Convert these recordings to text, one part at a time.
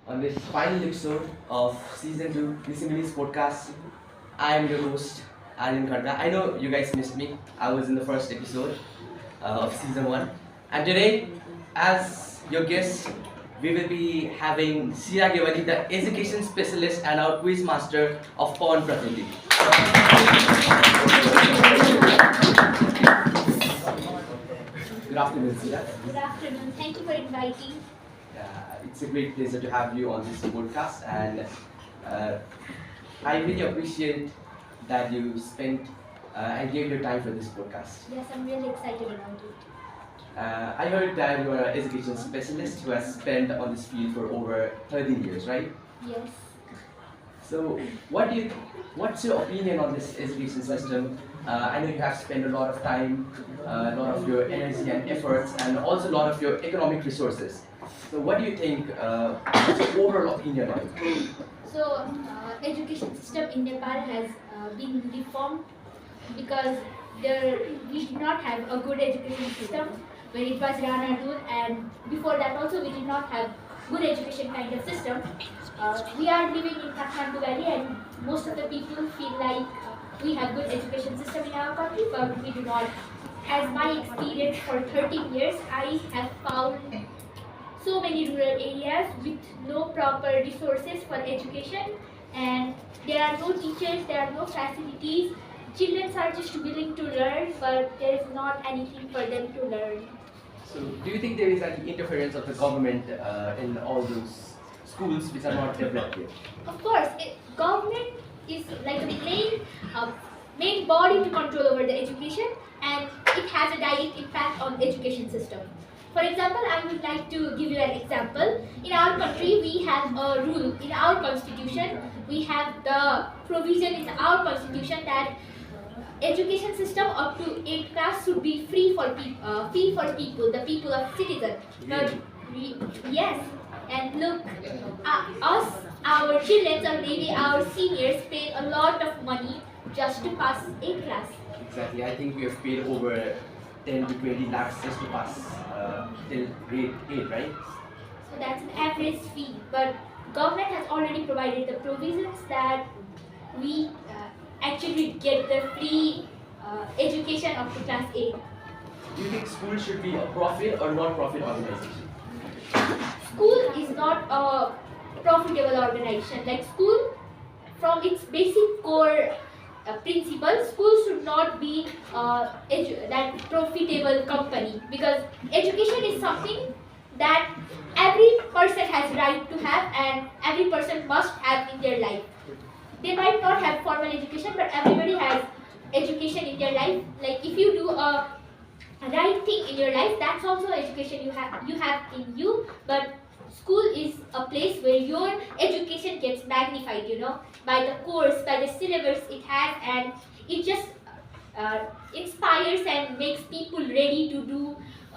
on this final episode of season 2 Rishimuni podcast. I am your host Aryan. I know you guys missed me. I was in the first episode of season 1, and today, as your guest, we will be having Sheela, the education specialist and our quiz master of Pawan Prakriti. Good afternoon, Sheela. Good afternoon. Thank you for inviting. It's a great pleasure to have you on this podcast, and I really appreciate that you spent and gave your time for this podcast. Yes, I'm really excited about it. I heard that you are an education specialist who has spent on this field for over 13 years, right? Yes. So, what's your opinion on this education system? I know you have spent a lot of time, a lot of your energy and efforts, and also a lot of your economic resources. So, what do you think? What's your overall opinion on it? So, education system in Nepal has been reformed because we did not have a good education system when it was Rana rule, and before that also we did not have good education kind of system. We are living in Kathmandu Valley, and most of the people feel like we have good education system in our country, but we do not. As my experience for 13 years, I have found so many rural areas with no proper resources for education, and there are no teachers, there are no facilities. Children are just willing to learn, but there is not anything for them to learn. So, do you think there is any interference of the government in all those schools which are not developed yet? Of course, government is like the main body to control over the education, and it has a direct impact on education system. For example, I would like to give you an example. In our country, we have a rule in our constitution. We have the provision in our constitution that education system up to 8th class should be free for people, the people of citizens. But yes, and look, our children or maybe our seniors pay a lot of money just to pass 8th class. Exactly. I think we have paid over 10 to 20 lakhs just to pass till grade 8, right? So that's an average fee. But government has already provided the provisions that we actually get the free education up to class 8. Do you think school should be a profit or non-profit organization? School is not a profitable organization. Like school, from its basic core principle, school should not be that profitable company, because education is something that every person has right to have and every person must have in their life. They might not have formal education, but everybody has education in their life. Like if you do a right thing in your life, that's also education you have in you. But school is a place where your education gets magnified, by the course, by the syllabus it has, and it just inspires and makes people ready to do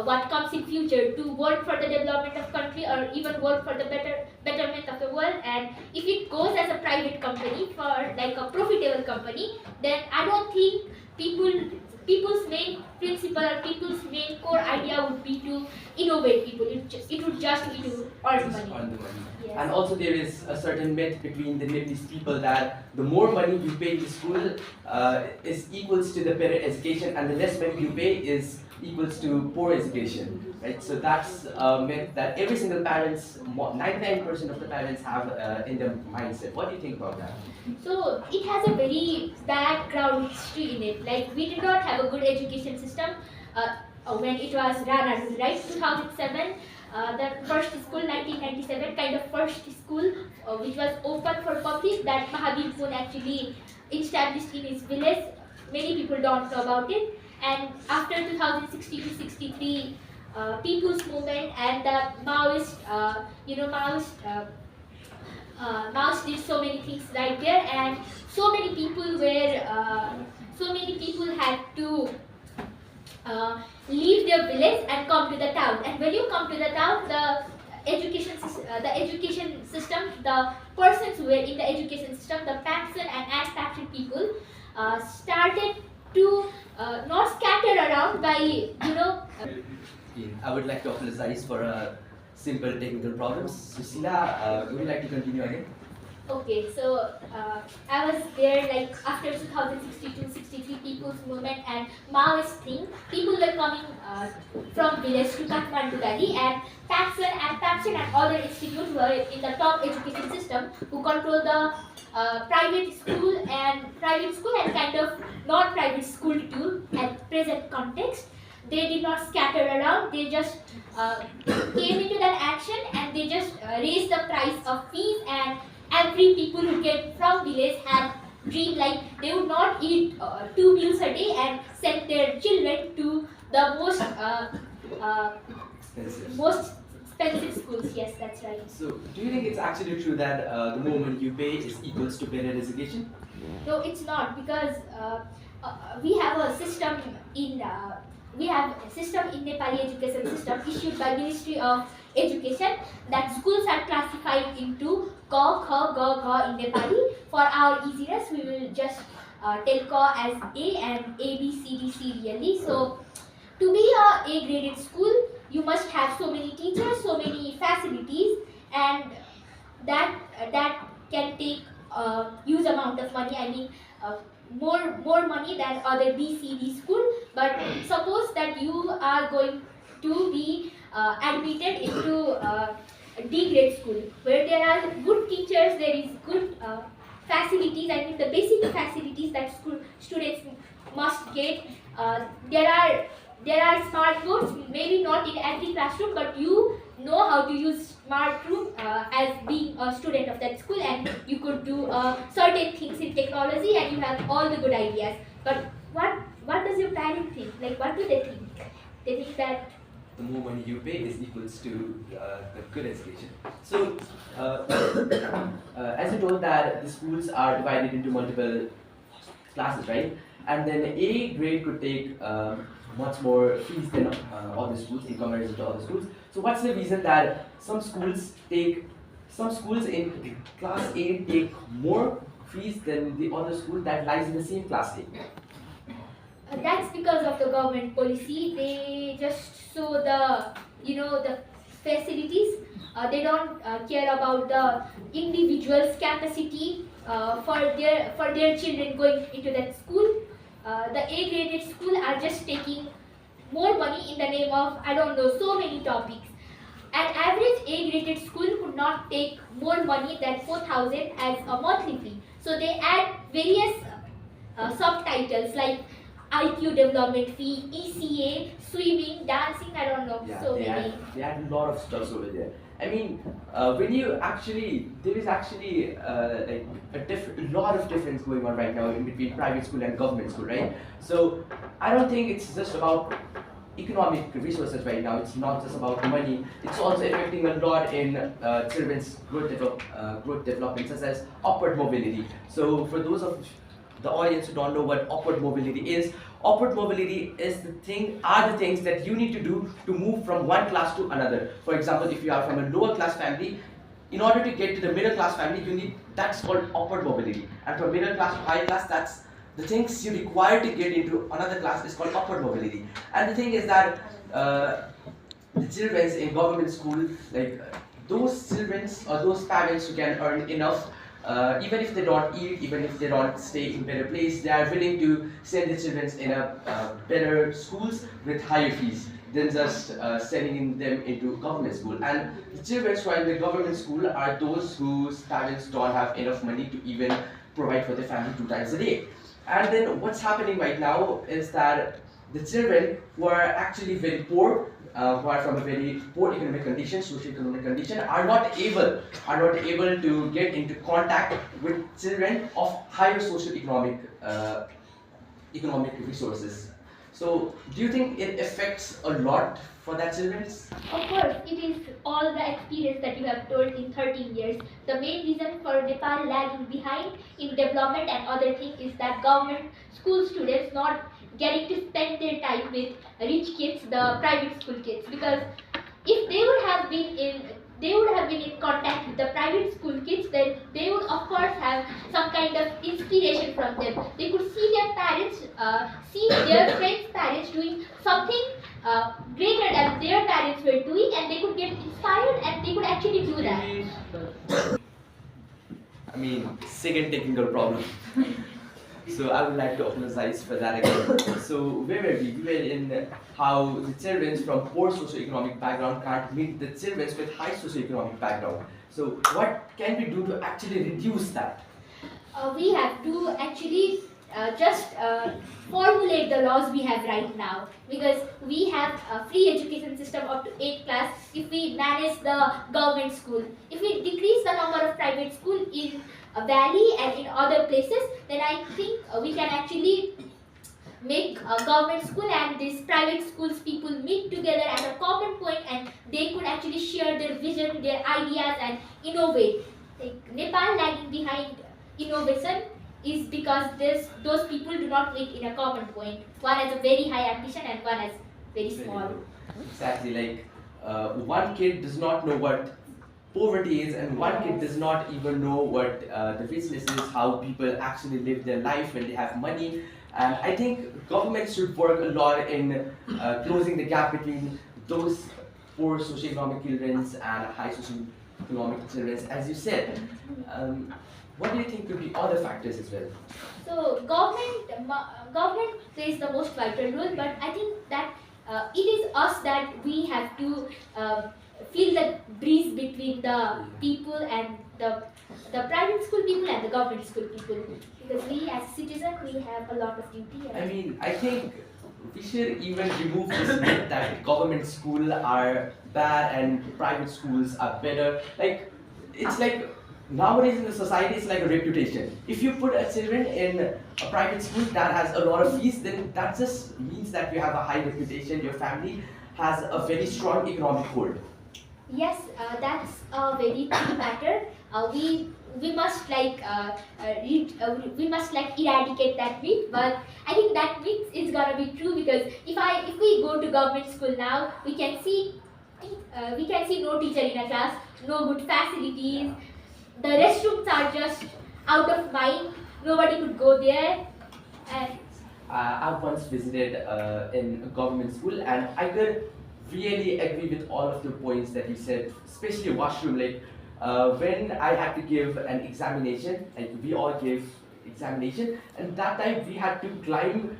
what comes in future, to work for the development of country or even work for the betterment of the world. And if it goes as a private company, for like a profitable company, then I don't think people's main principle or people's main core idea would be to innovate people. It would just be to earn money. Yes. And also there is a certain myth between the Nepalese people that the more money you pay to school is equals to the better education, and the less money you pay is equals to poor education, right? So that's a myth that every single 99% of the parents have in their mindset. What do you think about that? So it has a very background history in it. Like we did not have a good education system when it was Rana rule, right? 2007, the first school, 1997, kind of first school which was open for public, that Mahavir Pun actually established in his village. Many people don't know about it. And after 2060 to 63, People's Movement and the Maoist, Maoist did so many things right there, and so many people had to leave their village and come to the town. And when you come to the town, the education system, the persons who were in the education system, the Pakistan and anti-Pakistan people, started to not scatter around by I would like to apologize for simple technical problems. So Sheela, would you like to continue again? Okay, so I was there like after 2062-63 People's Movement and Maoist thing. People were coming from village to Kathmandu Valley, and Papson and other institutes were in the top education system who control the private school and kind of non-private school too at present context. They did not scatter around. They just came into that action and they just raised the price of fees, and every people who came from village had dream like they would not eat 2 meals a day and send their children to the most expensive schools. Yes, that's right. So, do you think it's actually true that the more money you pay is equals to better education? No, it's not, because we have a system in Nepali education system issued by Ministry of Education that schools are classified into Ka, Kha, Ga, Gha in Nepali. For our easiness, we will just tell Ka as A and A, B, C, D, C really. So, to be a A-graded school, you must have so many teachers, so many facilities, and that can take a huge amount of money. I mean, more money than other B, C, D school. But suppose that you are going to be admitted into D grade school, where there are good teachers, there is good facilities. I mean, the basic facilities that school students must get. There are smart boards, maybe not in every classroom, but you know how to use smart room as being a student of that school, and you could do certain things in technology, and you have all the good ideas. But what does your parent think? Like, what do they think? They think that the more money you pay is equals to the good education. So, as you told that the schools are divided into multiple classes, right? And then A grade could take much more fees than other schools in comparison to other schools. So, what's the reason that some schools in class A take more fees than the other school that lies in the same class A? that's because of the government policy. They just show the facilities. They don't care about the individual's capacity for their children going into that school. The A-graded school are just taking more money in the name of, I don't know, so many topics. An average A-graded school could not take more money than 4,000 as a monthly fee. So they add various subtitles like IQ development fee, ECA, swimming, dancing, I don't know, Yeah, so they many. had a lot of stuff over there. I mean, there is actually like a lot of difference going on right now in between private school and government school, right? So I don't think it's just about economic resources right now. It's not just about money. It's also affecting a lot in children's growth development, such as upward mobility. So for those of the audience who don't know what upward mobility is are the things that you need to do to move from one class to another. For example, if you are from a lower class family, in order to get to the middle class family, that's called upward mobility. And from middle class to high class, that's the things you require to get into another class is called upward mobility. And the thing is that the children in government school, like those children or those parents who can earn enough, even if they don't eat, even if they don't stay in better place, they are willing to send the children in a better schools with higher fees than just sending them into government school. And the children who are in the government school are those whose parents don't have enough money to even provide for their family 2 times a day. And then what's happening right now is that the children who are actually very poor, who are from a very poor economic condition, socio-economic condition, are not able to get into contact with children of higher socio-economic economic resources. So, do you think it affects a lot for that children? Of course, it is all the experience that you have told in 13 years. The main reason for Nepal lagging behind in development and other things is that government school students not getting to spend their time with rich kids, the private school kids. Because if they would have been in contact with the private school kids, then they would of course have some kind of inspiration from them. They could see their parents, see their friends' parents doing something greater than their parents were doing, and they could get inspired and they could actually do that. I mean, second technical problem. So I would like to apologize for that again. So where were we? We were in how the children from poor socioeconomic background can't meet the children with high socioeconomic background. So what can we do to actually reduce that? We have to actually just formulate the laws we have right now, because we have a free education system up to 8th class if we manage the government school. If we decrease the number of private school in a valley and in other places, then I think we can actually make a government school and these private schools people meet together at a common point, and they could actually share their vision, their ideas, and innovate. Like Nepal lagging behind innovation is because those people do not meet in a common point. One has a very high ambition and one has very small. Exactly, like one kid does not know what poverty is, and one kid does not even know what the richness is, how people actually live their life when they have money. And I think government should work a lot in closing the gap between those poor socioeconomic children and high socioeconomic children, as you said. What do you think could be other factors as well? So government plays the most vital role, but I think that it is us that we have to feel the breeze between the people and the private school people and the government school people, because we as citizens we have a lot of duty. I mean, I think we should even remove this myth that government schools are bad and private schools are better. Like, it's like nowadays in the society, it's like a reputation. If you put a children in a private school that has a lot of fees, then that just means that you have a high reputation, your family has a very strong economic hold. Yes, that's a very true matter. We must we must like eradicate that myth. But I think that myth is gonna be true, because if we go to government school now, we can see no teacher in a class, no good facilities. The restrooms are just out of mind. Nobody could go there, and I once visited in a government school, and I could really agree with all of the points that you said, especially washroom. Like when I had to give an examination, like we all gave examination, and that time we had to climb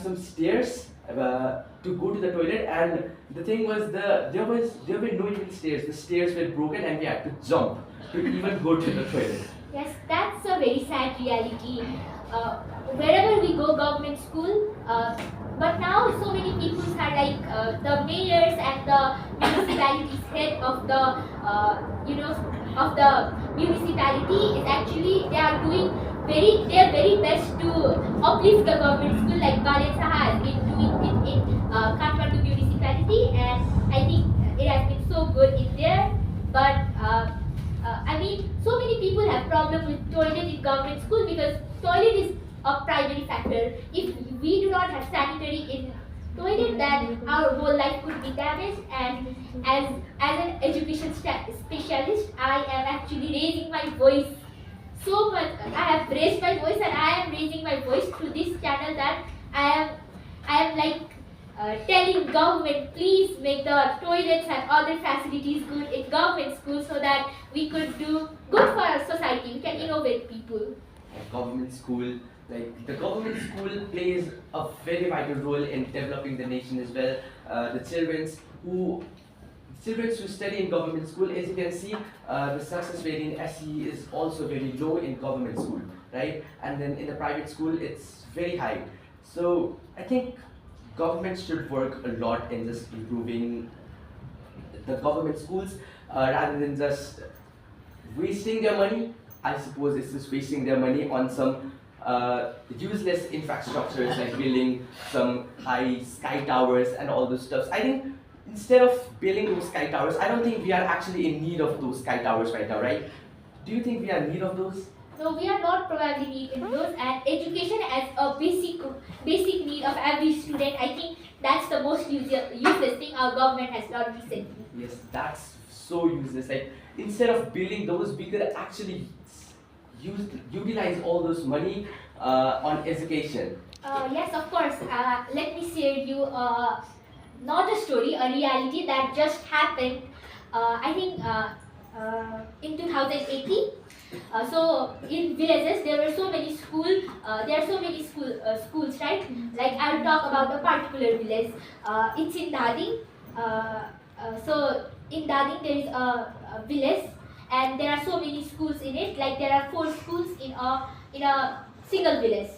some stairs to go to the toilet. And the thing was, there were no even stairs. The stairs were broken, and we had to jump to even go to the toilet. yes, that's a very sad reality. Wherever we go, government school. But now so many people are like the mayors and the municipalities head of the of the municipality is actually they are doing their very best to uplift the government school, like Balen Saha has been doing it in Kathmandu municipality, and I think it has been so good in there. But I mean, so many people have problem with toilet in government school, because toilet is a primary factor. If we do not have sanitary in toilet, then our whole life could be damaged. And as an education specialist, I am actually raising my voice so much. I have raised my voice, and I am raising my voice through this channel, that I am like telling government, please make the toilets and other facilities good in government schools, so that we could do good for our society. We can innovate people. Government school, like the government school plays a very vital role in developing the nation as well. The children who study in government school, as you can see, the success rate in SE is also very low in government school, right? And then in the private school, it's very high. So I think government should work a lot in just improving the government schools rather than just wasting their money. I suppose it's just wasting their money on some useless infrastructures, like building some high sky towers and all those stuff. I think instead of building those sky towers, I don't think we are actually in need of those sky towers right now, right? Do you think we are in need of those? No, we are not probably need in those. And education as a basic need of every student, I think that's the most useless thing our government has done recently. Yes, that's so useless. Like instead of building those, we could actually utilize all those money on education. Yes, of course. Let me share you not a story, a reality that just happened. I think in 2018. So in villages there were so many there are so many schools, right? Like I'll talk about a particular village. It's in Dading. So in Dading there is a village, and there are so many schools in it. Like there are 4 schools in a single village,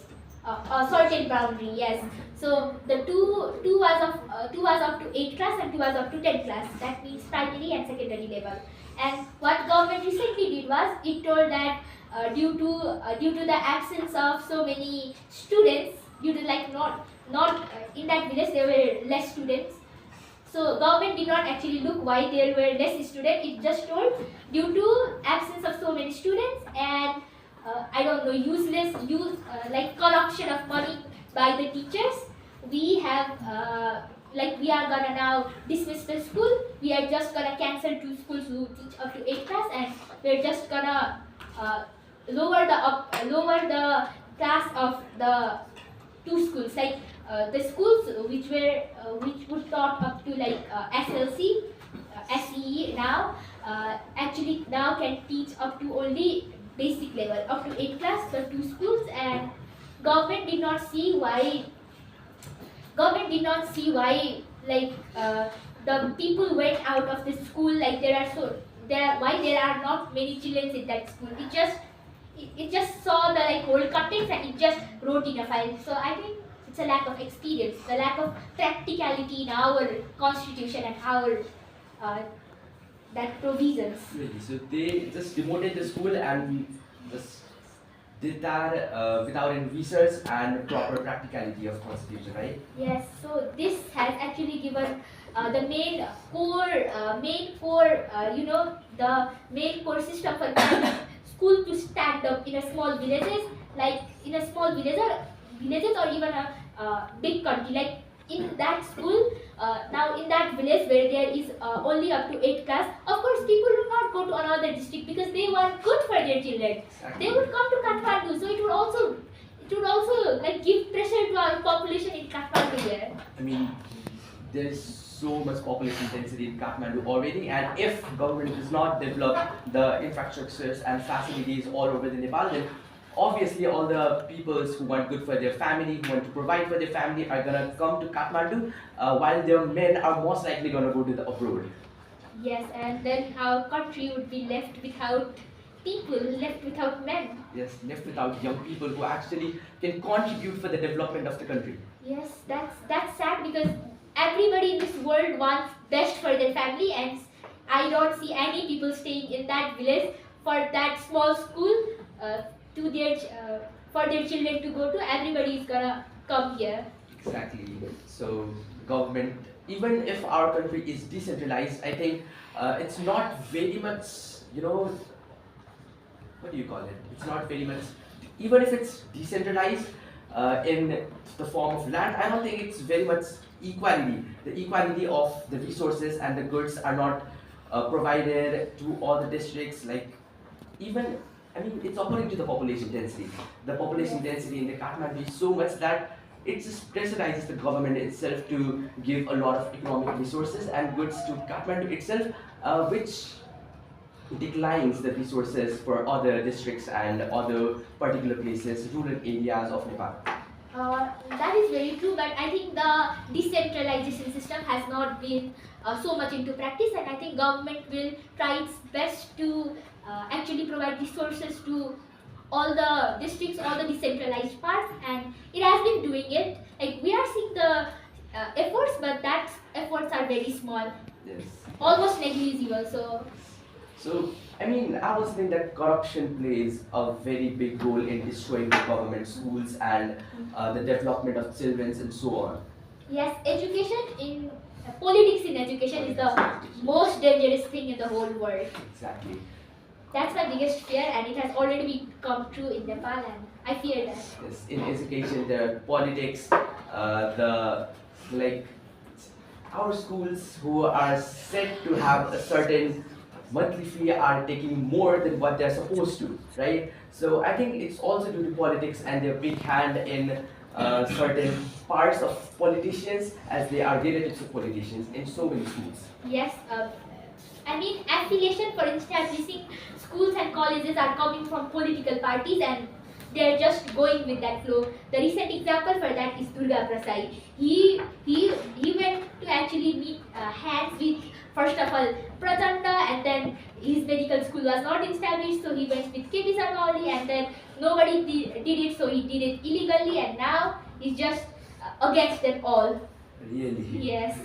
a certain boundary. Yes. So the two was up to 8th class and two was up to 10th class. That means primary and secondary level. And what government recently did was it told that due to the absence of so many students, due to like not in that village there were less students. So government did not actually look why there were less students. It just told due to absence of so many students and I don't know like corruption of money by the teachers. We have we are gonna now dismiss the school. We are just gonna cancel 2 schools who teach up to 8th class, and we're just gonna lower the class of the 2 schools. Like the schools which would taught up to like SLC, SEE now actually now can teach up to only basic level up to 8th class. The 2 schools, and government did not see why like the people went out of the school. Like there are not many children in that school. It just saw the like whole contents and it just wrote in a file. So I think it's a lack of experience, the lack of practicality in our constitution and our that provisions. Really? So they just demoted the school and just did that without any research and proper practicality of constitution, right? Yes, so this has actually given the the main core system for school to stand up in a small villages, like in a small villages or even a big country. Like in that school, now in that village where there is only up to 8th class, of course people will not go to another district because they want good for their children. Exactly. They would come to Kathmandu, so it would also like give pressure to our population in Kathmandu there. I mean, there's so much population density in Kathmandu already, and if government does not develop the infrastructures and facilities all over the Nepal, then obviously all the peoples who want good for their family, who want to provide for their family are gonna come to Kathmandu, while their men are most likely gonna go to the abroad. Yes, and then our country would be left without people, left without men. Yes, left without young people who actually can contribute for the development of the country. Yes, that's sad because everybody in this world wants best for their family, and I don't see any people staying in that village for that small school to their for their children to go to. Everybody is gonna come here. Exactly. So government, even if our country is decentralized, I think it's not very much, what do you call it? It's not very much, even if it's decentralized in the form of land, I don't think it's very much equality. The equality of the resources and the goods are not provided to all the districts. Like, even, I mean, it's according to the population density. The population density in the Kathmandu is so much that it just pressurizes the government itself to give a lot of economic resources and goods to Kathmandu itself, which declines the resources for other districts and other particular places, rural areas of Nepal. That is very true, but I think the decentralization system has not been so much into practice, and I think government will try its best to actually provide resources to all the districts, all the decentralized parts, and it has been doing it. Like we are seeing the efforts, but that efforts are very small, Yes. almost negligible. So, I mean, I was saying that corruption plays a very big role in destroying the government schools and the development of children and so on. Yes, education in politics in education is the most dangerous thing in the whole world. Exactly. That's my biggest fear, and it has already become true in Nepal, and I fear that. Yes, in education, there are politics, like our schools who are said to have a certain monthly fee are taking more than what they're supposed to, right? So I think it's also due to politics and their big hand in certain parts of politicians as they are relatives of politicians in so many schools. Yes, I mean affiliation for establishing schools and colleges are coming from political parties and they're just going with that flow. The recent example for that is Durga Prasad. He went to actually meet hands with first of all Prachanda, and then his medical school was not established, so he went with KP Sarnauli, and then nobody did it, so he did it illegally, and now he's just against them all. Really? Yes.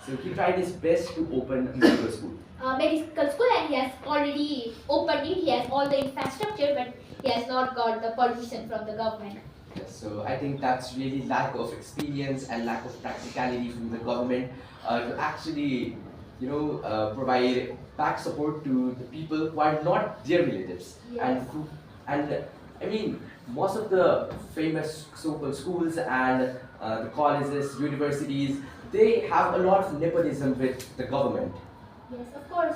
So he tried his best to open a medical school. Medical school, and he has already opened it. He has all the infrastructure, but he has not got the permission from the government. Yes, so I think that's really lack of experience and lack of practicality from the government to actually, provide back support to the people who are not their relatives. Yes. And I mean, most of the famous so-called schools and the colleges, universities, they have a lot of nepotism with the government. Yes, of course.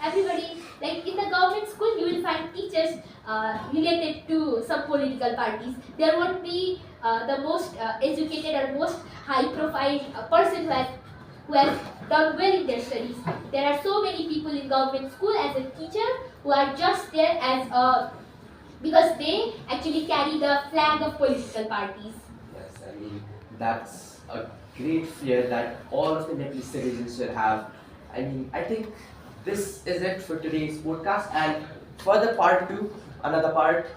Everybody, like in the government school, you will find teachers related to some political parties. There won't be the most educated or most high-profile person who has done well in their studies. There are so many people in government school as a teacher who are just there as because they actually carry the flag of political parties. Yes, I mean, that's a great fear that all of the Nepalese citizens should have. I mean, I think this is it for today's podcast. And for the part 2, another part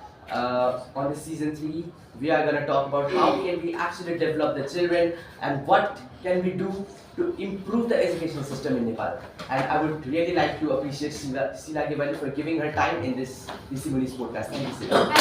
on the season 3, we are going to talk about how can we actually develop the children and what can we do to improve the education system in Nepal. And I would really like to appreciate Sheela for giving her time in this Rishimuni podcast. Thank you, Sheela.